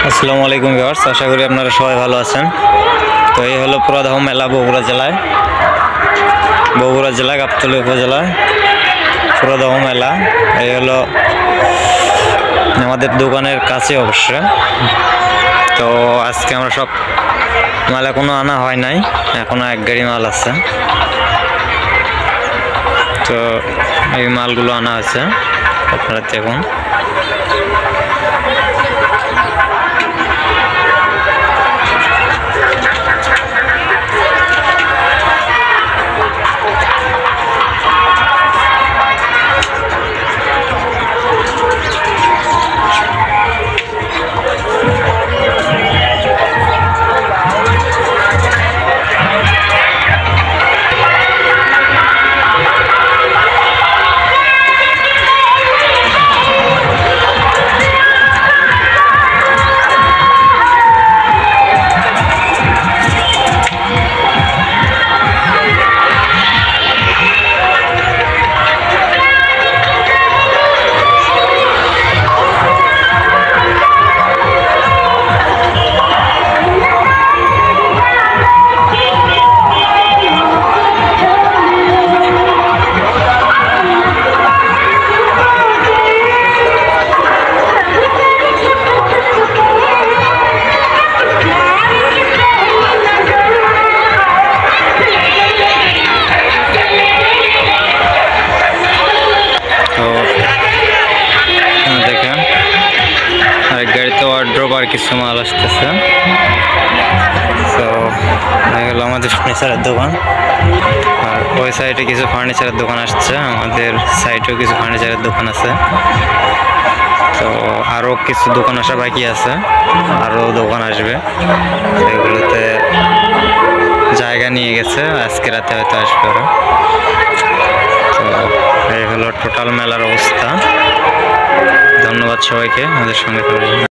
আসসালামু আলাইকুম ভিউয়ার্স, আশা করি আপনারা সবাই ভালো আছেন। তো এই হলো পুরাদহ মেলা বগুড়া জেলা গাবতলী উপজেলায় পুরাদহ মেলা। এই হলো আমাদের দোকানের কাছে অবশ্য। তো আজকে আমরা সব মাল এখনো আনা হয় নাই, এখনো এক গাড়ি মাল আছে। তো এই মালগুলো আনা আছে, আপনারা দেখুন। গাড়িতে ওয়ার্ড্রপ আর কিছু মাল আসতেছে। তো হলো আমাদের ফার্নিচারের দোকান, আর ওই সাইডে কিছু ফার্নিচারের দোকান আসছে, আমাদের সাইডেও কিছু ফার্নিচারের দোকান আছে। তো আরও কিছু দোকান আসা বাকি আছে, আরও দোকান আসবে। এগুলোতে জায়গা নিয়ে গেছে, আজকে রাতে হয়তো আসবে ওরা। তো এই হলো টোটাল মেলার অবস্থা। ধন্যবাদ সবাইকে আমাদের সঙ্গে থাকার জন্য।